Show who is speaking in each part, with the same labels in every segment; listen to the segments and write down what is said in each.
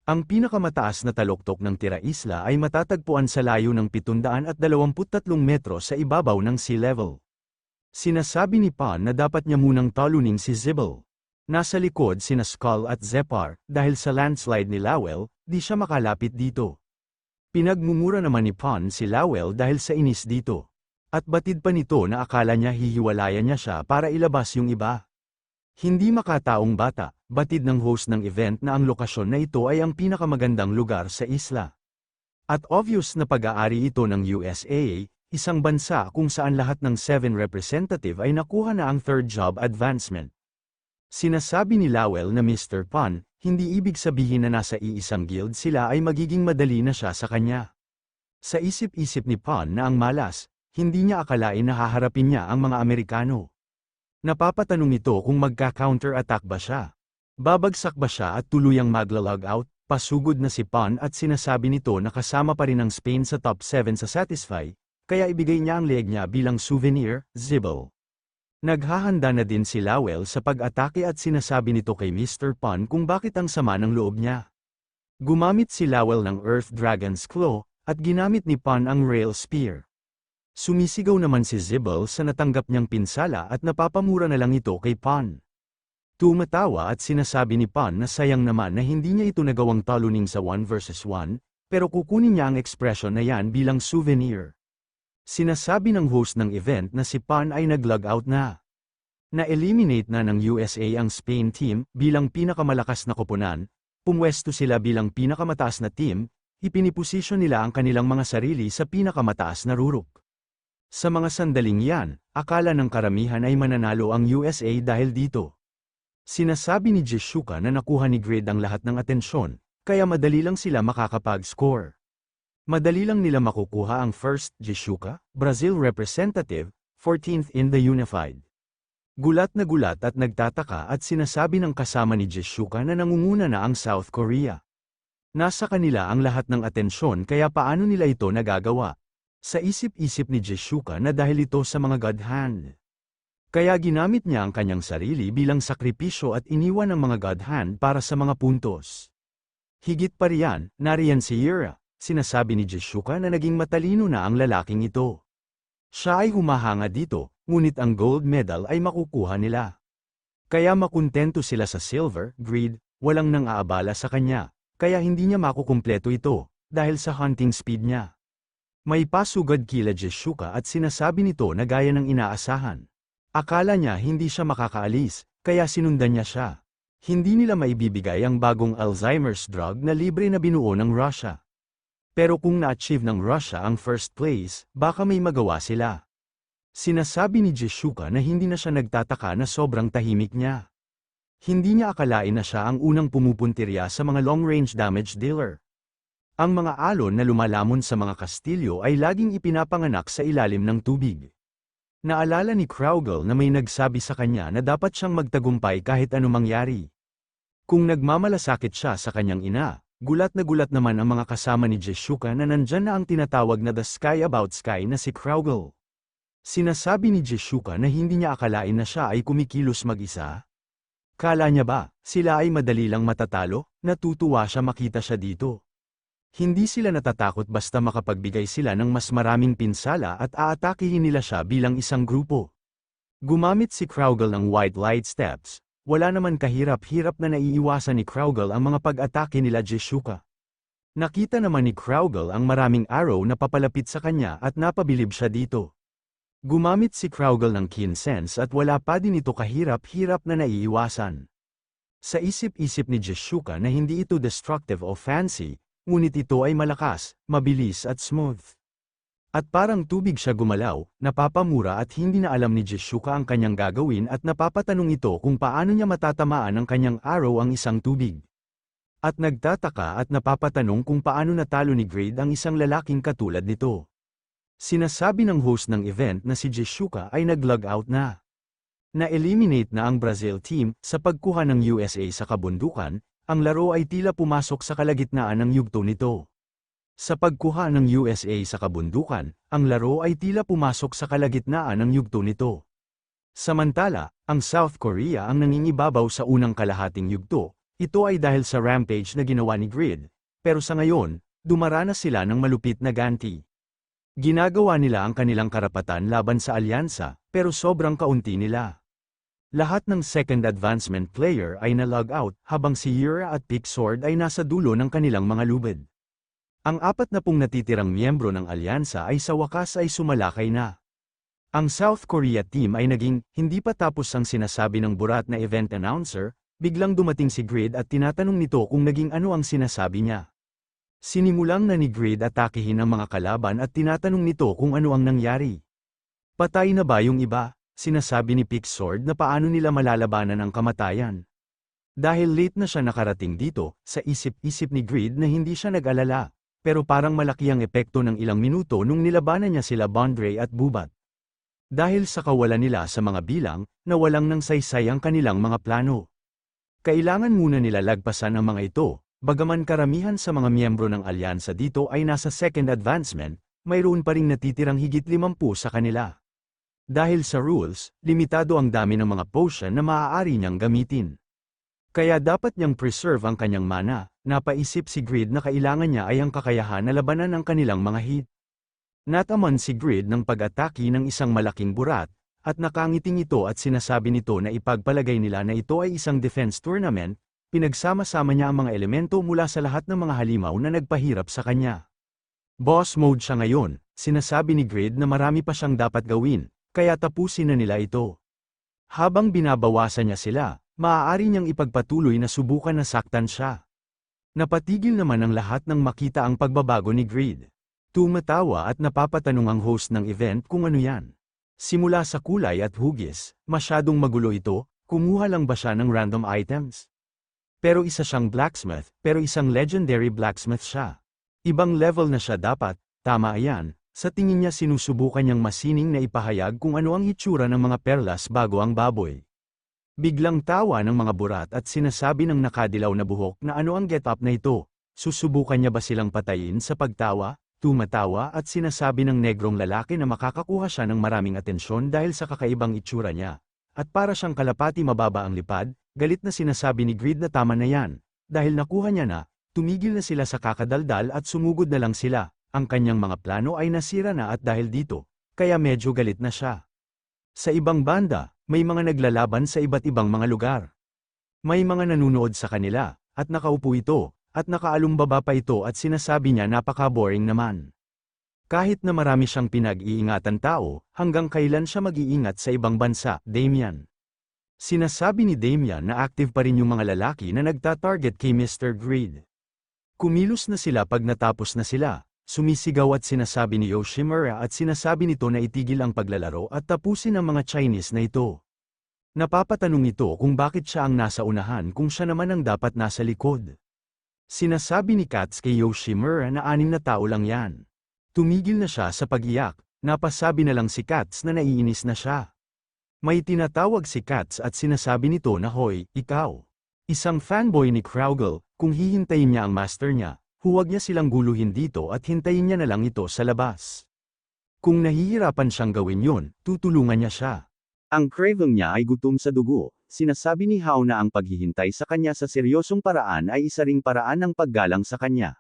Speaker 1: Ang pinakamataas na taluktok ng Tira-Isla ay matatagpuan sa layo ng 723 metro sa ibabaw ng sea level. Sinasabi ni Pan na dapat niya munang talunin si Zibel. Nasa likod sina Skull at Zepar, dahil sa landslide ni Lowell, di siya makalapit dito. Pinagmumura naman ni Pan si Lowell dahil sa inis dito. At batid pa nito na akala niya hihiwalayan niya siya para ilabas yung iba. Hindi makataong bata, batid ng host ng event na ang lokasyon na ito ay ang pinakamagandang lugar sa isla. At obvious na pag-aari ito ng USA, isang bansa kung saan lahat ng 7 representative ay nakuha na ang third job advancement. Sinasabi ni Lowell na Mr. Pan, hindi ibig sabihin na nasa iisang guild sila ay magiging madali na siya sa kanya. Sa isip-isip ni Pan na ang malas, hindi niya akalain na haharapin niya ang mga Amerikano. Napapatanong ito kung magka-counter-attack ba siya. Babagsak ba siya at tuluyang magla-log out? Pasugod na si Pan at sinasabi nito na kasama pa rin ang Spain sa top 7 sa Satisfy, kaya ibigay niya ang leg niya bilang souvenir, Zibel. Naghahanda na din si Lowell sa pag-atake at sinasabi nito kay Mr. Pan kung bakit ang sama ng loob niya. Gumamit si Lowell ng Earth Dragon's Claw, at ginamit ni Pan ang Rail Spear. Sumisigaw naman si Zibel sa natanggap niyang pinsala at napapamura na lang ito kay Pan. Tumatawa at sinasabi ni Pan na sayang naman na hindi niya ito nagawang talunin sa 1 versus 1, pero kukunin niya ang ekspresyon na yan bilang souvenir. Sinasabi ng host ng event na si Pan ay nag-log out na. Na-eliminate na ng USA ang Spain team bilang pinakamalakas na koponan, pumwesto sila bilang pinakamataas na team, ipiniposisyon nila ang kanilang mga sarili sa pinakamataas na rurok. Sa mga sandaling yan, akala ng karamihan ay mananalo ang USA dahil dito. Sinasabi ni Jishuka na nakuha ni Grid ang lahat ng atensyon, kaya madali lang sila makakapag-score. Madali lang nila makukuha ang first Jishuka, Brazil representative, 14th in the Unified. Gulat na gulat at nagtataka at sinasabi ng kasama ni Jishuka na nangunguna na ang South Korea. Nasa kanila ang lahat ng atensyon kaya paano nila ito nagagawa? Sa isip-isip ni Jishuka na dahil ito sa mga God Hand. Kaya ginamit niya ang kanyang sarili bilang sakripisyo at iniwan ang mga God Hand para sa mga puntos. Higit pa riyan, nariyan si Yura, sinasabi ni Jishuka na naging matalino na ang lalaking ito. Siya ay humahanga dito, ngunit ang gold medal ay makukuha nila. Kaya makuntento sila sa silver, Grid, walang nang aabala sa kanya, kaya hindi niya makukumpleto ito, dahil sa hunting speed niya. May pasugad kila Jishuka at sinasabi nito na gaya ng inaasahan. Akala niya hindi siya makakaalis, kaya sinundan niya siya. Hindi nila maibibigay ang bagong Alzheimer's drug na libre na binuo ng Russia. Pero kung na-achieve ng Russia ang first place, baka may magawa sila. Sinasabi ni Jishuka na hindi na siya nagtataka na sobrang tahimik niya. Hindi niya akalain na siya ang unang pumupuntirya sa mga long-range damage dealer. Ang mga alon na lumalamon sa mga kastilyo ay laging ipinapanganak sa ilalim ng tubig. Naalala ni Kraugle na may nagsabi sa kanya na dapat siyang magtagumpay kahit anong mangyari. Kung nagmamalasakit siya sa kanyang ina, gulat naman ang mga kasama ni Jishuka na nandyan na ang tinatawag na The Sky About Sky na si Kraugle. Sinasabi ni Jishuka na hindi niya akalain na siya ay kumikilos mag-isa. Kala niya ba, sila ay madali lang matatalo? Natutuwa siya makita siya dito. Hindi sila natatakot basta makapagbigay sila ng mas maraming pinsala at aatakihin nila siya bilang isang grupo. Gumamit si Kraugle ng White Light Steps, wala naman kahirap-hirap na naiiwasan ni Kraugle ang mga pag-atake nila Jishuka. Nakita naman ni Kraugle ang maraming arrow na papalapit sa kanya at napabilib siya dito. Gumamit si Kraugle ng keen sense at wala pa din ito kahirap-hirap na naiiwasan. Sa isip-isip ni Jishuka na hindi ito destructive o fancy, ngunit ito ay malakas, mabilis at smooth. At parang tubig siya gumalaw, napapamura at hindi na alam ni Jishuka ang kanyang gagawin at napapatanong ito kung paano niya matatamaan ang kanyang arrow ang isang tubig. At nagtataka at napapatanong kung paano natalo ni Grid ang isang lalaking katulad nito. Sinasabi ng host ng event na si Jishuka ay nag-log out na. Na-eliminate na ang Brazil team sa pagkuha ng USA sa kabundukan. Ang laro ay tila pumasok sa kalagitnaan ng yugto nito. Sa pagkuha ng USA sa kabundukan, ang laro ay tila pumasok sa kalagitnaan ng yugto nito. Samantala, ang South Korea ang nangingibabaw sa unang kalahating yugto, Ito ay dahil sa rampage na ginawa ni Grid, pero sa ngayon, dumaranas sila ng malupit na ganti. Ginagawa nila ang kanilang karapatan laban sa alyansa, pero sobrang kaunti nila. Lahat ng second advancement player ay na-log out, habang si Yura at Pixord ay nasa dulo ng kanilang mga lubid. Ang 40 natitirang miyembro ng alyansa ay sa wakas ay sumalakay na. Ang South Korea team ay naging, hindi pa tapos ang sinasabi ng burat na event announcer, biglang dumating si Grid at tinatanong nito kung naging ano ang sinasabi niya. Sinimulang na ni Grid atakihin ang mga kalaban at tinatanong nito kung ano ang nangyari. Patay na ba yung iba? Sinasabi ni Pixord na paano nila malalabanan ang kamatayan. Dahil late na siya nakarating dito, sa isip-isip ni Grid na hindi siya nag-alala, pero parang malaki ang epekto ng ilang minuto nung nilabanan niya sila Bondre at Bubat. Dahil sa kawalan nila sa mga bilang, nawalang ng saysay ang kanilang mga plano. Kailangan muna nila lagpasan ang mga ito, bagaman karamihan sa mga miyembro ng alyansa dito ay nasa second advancement, mayroon pa ring natitirang higit 50 sa kanila. Dahil sa rules, limitado ang dami ng mga potion na maaari niyang gamitin. Kaya dapat niyang preserve ang kanyang mana, napaisip si Grid na kailangan niya ay ang kakayahan na labanan ang kanilang mga hit. Nataman si Grid ng pag-atake ng isang malaking burat, at nakangiting ito at sinasabi nito na ipagpalagay nila na ito ay isang defense tournament, pinagsama-sama niya ang mga elemento mula sa lahat ng mga halimaw na nagpahirap sa kanya. Boss mode siya ngayon, sinasabi ni Grid na marami pa siyang dapat gawin, kaya tapusin na nila ito. Habang binabawasan niya sila, maaari niyang ipagpatuloy na subukan na saktan siya. Napatigil naman ang lahat nang makita ang pagbabago ni Grid. Tumatawa at napapatanong ang host ng event kung ano yan. Simula sa kulay at hugis, masyadong magulo ito, kumuha lang ba siya ng random items? Pero isa siyang blacksmith, pero isang legendary blacksmith siya. Ibang level na siya dapat, tama yan, sa tingin niya sinusubukan niyang masining na ipahayag kung ano ang itsura ng mga perlas bago ang baboy. Biglang tawa ng mga burat at sinasabi ng nakadilaw na buhok na ano ang get-up na ito, susubukan niya ba silang patayin sa pagtawa? Tumatawa at sinasabi ng negrong lalaki na makakakuha siya ng maraming atensyon dahil sa kakaibang itsura niya. At para siyang kalapati mababa ang lipad, galit na sinasabi ni Grid na tama na yan. Dahil nakuha niya na, tumigil na sila sa kakadaldal at sumugod na lang sila. Ang kanyang mga plano ay nasira na at dahil dito, kaya medyo galit na siya. Sa ibang banda, may mga naglalaban sa iba't ibang mga lugar. May mga nanunood sa kanila, at nakaupo ito. At nakaalumbaba pa ito at sinasabi niya napaka-boring naman. Kahit na marami siyang pinag-iingatan tao, hanggang kailan siya mag-iingat sa ibang bansa, Damian. Sinasabi ni Damian na active pa rin yung mga lalaki na nagta-target kay Mr. Grid. Kumilos na sila pag natapos na sila, sumisigaw at sinasabi ni Yoshimura at sinasabi nito na itigil ang paglalaro at tapusin ang mga Chinese na ito. Napapatanong ito kung bakit siya ang nasa unahan kung siya naman ang dapat nasa likod. Sinasabi ni Katz kay Yoshimura na 6 na tao lang yan. Tumigil na siya sa pag-iyak, napasabi na lang si Katz na naiinis na siya. May tinatawag si Katz at sinasabi nito na hoy, ikaw. Isang fanboy ni Kraugle, kung hihintayin niya ang master niya, huwag niya silang guluhin dito at hintayin niya na lang ito sa labas. Kung nahihirapan siyang gawin yun, tutulungan niya siya. Ang craving niya ay gutom sa dugo. Sinasabi ni Hao na ang paghihintay sa kanya sa seryosong paraan ay isa ring paraan ng paggalang sa kanya.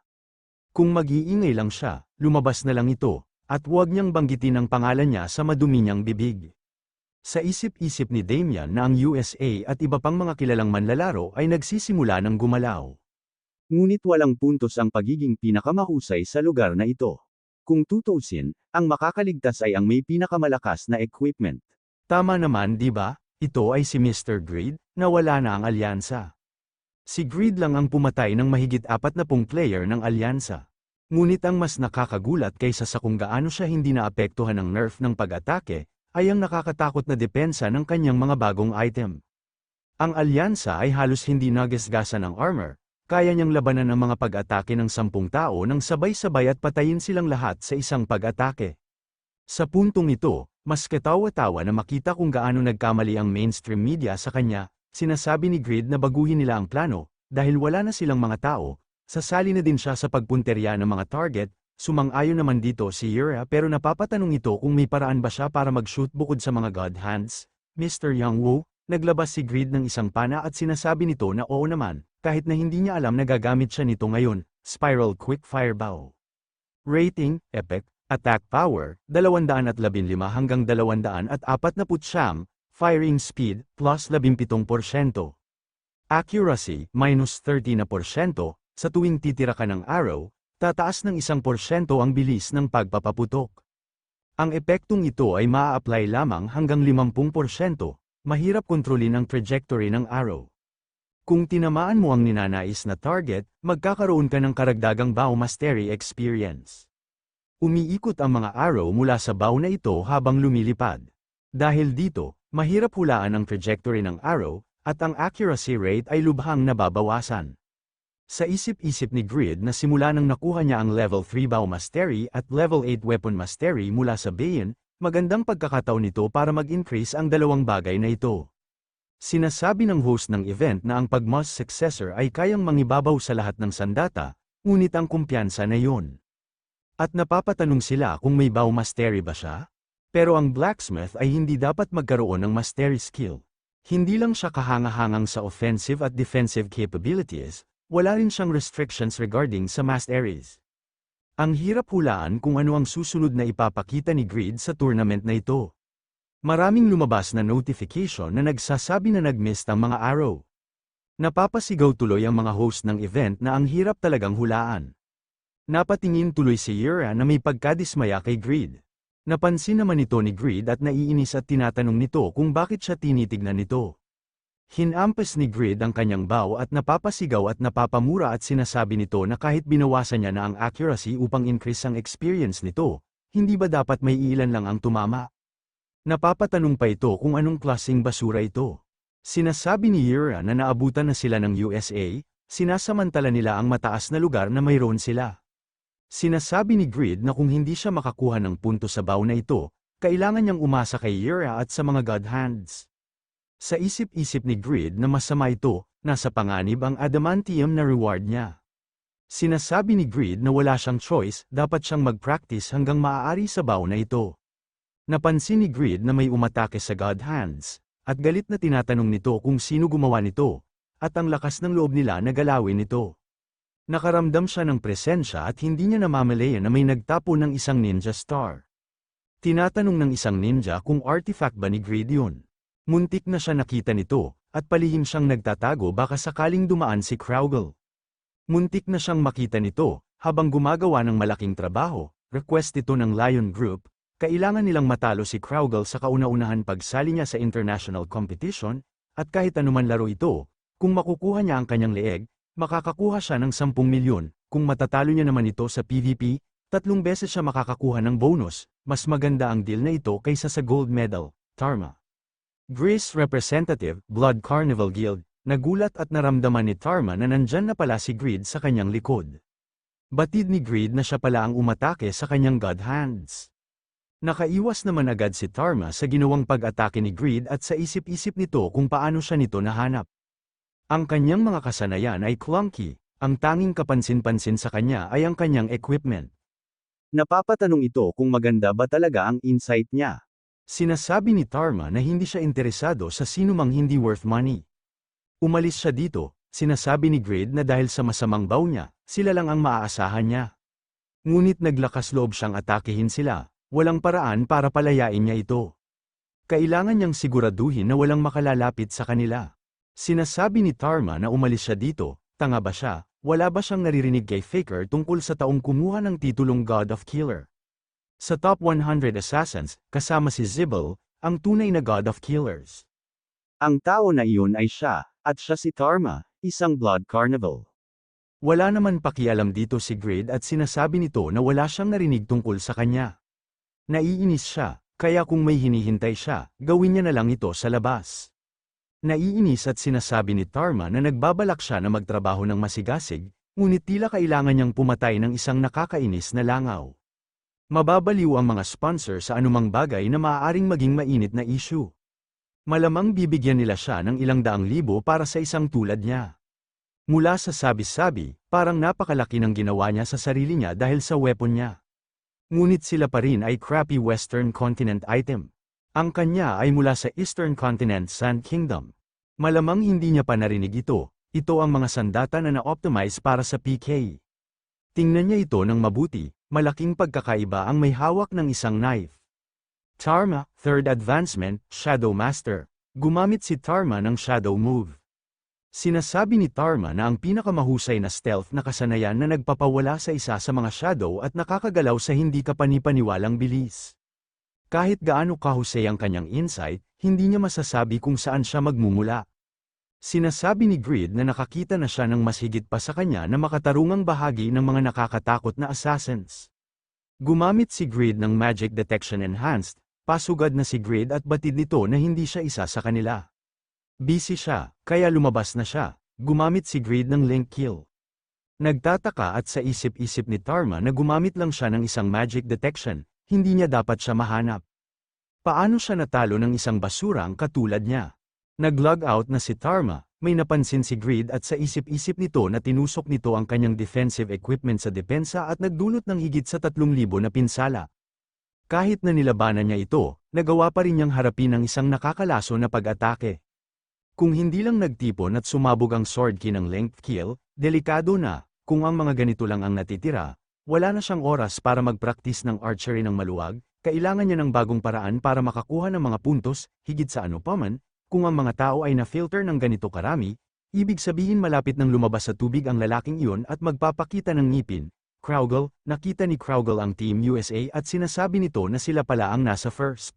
Speaker 1: Kung mag-iingay lang siya, lumabas na lang ito, at huwag niyang banggitin ang pangalan niya sa madumi niyang bibig. Sa isip-isip ni Damian na ang USA at iba pang mga kilalang manlalaro ay nagsisimula ng gumalaw. Ngunit walang puntos ang pagiging pinakamahusay sa lugar na ito. Kung tutuusin, ang makakaligtas ay ang may pinakamalakas na equipment. Tama naman, di ba? Ito ay si Mr. Grid, na wala na ang alyansa. Si Grid lang ang pumatay ng mahigit 40 player ng alyansa. Ngunit ang mas nakakagulat kaysa sa kung gaano siya hindi naapektuhan ng nerf ng pag-atake, ay ang nakakatakot na depensa ng kanyang mga bagong item. Ang alyansa ay halos hindi nagasgasan ng armor, kaya niyang labanan ang mga pag-atake ng 10 tao nang sabay-sabay at patayin silang lahat sa isang pag-atake. Sa puntong ito, mas katawa-tawa na makita kung gaano nagkamali ang mainstream media sa kanya, sinasabi ni Grid na baguhin nila ang plano, dahil wala na silang mga tao, sasali na din siya sa pagpunterya ng mga target, sumang-ayon naman dito si Yura pero napapatanong ito kung may paraan ba siya para mag-shoot bukod sa mga God Hands, Mr. Youngwoo, Naglabas si Grid ng isang pana at sinasabi nito na oo naman, kahit na hindi niya alam na gagamit siya nito ngayon. Spiral Quick Fire Bow. Rating, Epic, Attack Power, 215 hanggang 249. Firing Speed, plus 17%. Accuracy, minus 30%. Sa tuwing titira ka ng arrow, tataas ng 1% ang bilis ng pagpapaputok. Ang epektong ito ay maa-apply lamang hanggang 50%. Mahirap kontrolin ang trajectory ng arrow. Kung tinamaan mo ang ninanais na target, magkakaroon ka ng karagdagang bow mastery experience. Umiikot ang mga arrow mula sa bow na ito habang lumilipad. Dahil dito, mahirap hulaan ang trajectory ng arrow, at ang accuracy rate ay lubhang nababawasan. Sa isip-isip ni Grid na simula nang nakuha niya ang level 3 bow mastery at level 8 weapon mastery mula sa Bayon, magandang pagkakataon nito para mag-increase ang dalawang bagay na ito. Sinasabi ng host ng event na ang pag-Moss successor ay kayang mangibabaw sa lahat ng sandata, ngunit ang kumpiyansa na yun. At napapatanong sila kung may bow mastery ba siya? Pero ang blacksmith ay hindi dapat magkaroon ng mastery skill. Hindi lang siya kahangahangang sa offensive at defensive capabilities, wala rin siyang restrictions regarding sa masteries. Ang hirap hulaan kung ano ang susunod na ipapakita ni Grid sa tournament na ito. Maraming lumabas na notification na nagsasabi na nag-miss ang mga arrow. Napapasigaw tuloy ang mga host ng event na ang hirap talagang hulaan. Napatingin tuloy si Yura na may pagkadismaya kay Grid. Napansin naman ito ni Grid at naiinis at tinatanong nito kung bakit siya tinitignan nito. Hinampas ni Grid ang kanyang bow at napapasigaw at napapamura at sinasabi nito na kahit binawasan niya na ang accuracy upang increase ang experience nito, hindi ba dapat may ilan lang ang tumama? Napapatanong pa ito kung anong klaseng basura ito. Sinasabi ni Yura na naabutan na sila ng USA, sinasamantala nila ang mataas na lugar na mayroon sila. Sinasabi ni Grid na kung hindi siya makakuha ng punto sa bow na ito, kailangan niyang umasa kay Yura at sa mga God Hands. Sa isip-isip ni Grid na masama ito, nasa panganib ang adamantium na reward niya. Sinasabi ni Grid na wala siyang choice, dapat siyang mag-practice hanggang maaari sa bow na ito. Napansin ni Grid na may umatake sa God Hands, at galit na tinatanong nito kung sino gumawa nito, at ang lakas ng loob nila na galawin ito. Nakaramdam siya ng presensya at hindi niya namamalayan na may nagtapo ng isang ninja star. Tinatanong ng isang ninja kung artifact ba ni Grid yun. Muntik na siya nakita nito, at palihim siyang nagtatago baka sakaling dumaan si Kraugle. Muntik na siyang makita nito, habang gumagawa ng malaking trabaho, request ito ng Lion Group, kailangan nilang matalo si Kraugle sa kauna-unahan pagsali niya sa international competition, at kahit anuman laro ito, kung makukuha niya ang kanyang leeg, makakakuha siya ng 10 milyon, kung matatalo niya naman ito sa PvP, 3 beses siya makakakuha ng bonus, mas maganda ang deal na ito kaysa sa gold medal, Tarma. Greece Representative, Blood Carnival Guild, nagulat at naramdaman ni Tarma na nandyan na pala si Grid sa kanyang likod. Batid ni Grid na siya pala ang umatake sa kanyang God Hands. Nakaiwas naman agad si Tarma sa ginawang pag-atake ni Grid at sa isip-isip nito kung paano siya nito nahanap. Ang kanyang mga kasanayan ay clunky, ang tanging kapansin-pansin sa kanya ay ang kanyang equipment. Napapatanong ito kung maganda ba talaga ang insight niya. Sinasabi ni Tarma na hindi siya interesado sa sinumang hindi worth money. Umalis siya dito, sinasabi ni Grid na dahil sa masamang bow niya, sila lang ang maaasahan niya. Ngunit naglakas loob siyang atakehin sila, walang paraan para palayain niya ito. Kailangan niyang siguraduhin na walang makalalapit sa kanila. Sinasabi ni Tarma na umalis siya dito, tanga ba siya, wala ba siyang naririnig kay Faker tungkol sa taong kumuha ng titulong God of Killer? Sa top 100 assassins, kasama si Zibble, ang tunay na God of Killers. Ang tao na iyon ay siya, at siya si Tarma, isang Blood Carnival. Wala naman pakialam dito si Grid at sinasabi nito na wala siyang narinig tungkol sa kanya. Naiinis siya, kaya kung may hinihintay siya, gawin niya na lang ito sa labas. Naiinis at sinasabi ni Tarma na nagbabalak siya na magtrabaho ng masigasig, ngunit tila kailangan niyang pumatay ng isang nakakainis na langaw. Mababaliw ang mga sponsor sa anumang bagay na maaaring maging mainit na issue. Malamang bibigyan nila siya ng ilang daang libo para sa isang tulad niya. Mula sa sabi-sabi, parang napakalaki ng ginawa niya sa sarili niya dahil sa weapon niya. Ngunit sila pa rin ay crappy Western Continent item. Ang kanya ay mula sa Eastern Continent Sand Kingdom. Malamang hindi niya pa narinig ito. Ito ang mga sandata na na-optimize para sa PK. Tingnan niya ito ng mabuti, malaking pagkakaiba ang may hawak ng isang knife. Tarma, Third Advancement, Shadow Master. Gumamit si Tarma ng Shadow Move. Sinasabi ni Tarma na ang pinakamahusay na stealth na kasanayan na nagpapawala sa isa sa mga shadow at nakakagalaw sa hindi kapanipaniwalang bilis. Kahit gaano kahusay ang kanyang insight, hindi niya masasabi kung saan siya magmumula. Sinasabi ni Grid na nakakita na siya ng mas higit pa sa kanya na makatarungang bahagi ng mga nakakatakot na assassins. Gumamit si Grid ng Magic Detection Enhanced, pasugad na si Grid at batid nito na hindi siya isa sa kanila. Busy siya, kaya lumabas na siya. Gumamit si Grid ng Link Kill. Nagtataka at sa isip-isip ni Tarma na gumamit lang siya ng isang magic detection, hindi niya dapat siya mahanap. Paano siya natalo ng isang basurang katulad niya? Nag-log out na si Tarma, may napansin si Grid at sa isip-isip nito na tinusok nito ang kanyang defensive equipment sa depensa at nagdulot ng higit sa 3,000 na pinsala. Kahit na nilabanan niya ito, nagawa pa rin niyang harapin ang isang nakakalaso na pag-atake. Kung hindi lang nagtipon at sumabog ang sword key ng length kill, delikado na. Kung ang mga ganito lang ang natitira, wala na siyang oras para mag-practice ng archery ng maluwag, kailangan niya ng bagong paraan para makakuha ng mga puntos, higit sa ano pa man, kung ang mga tao ay na-filter ng ganito karami, ibig sabihin malapit ng lumabas sa tubig ang lalaking iyon at magpapakita ng ngipin. Kraugle, nakita ni Kraugle ang Team USA at sinasabi nito na sila pala ang nasa first.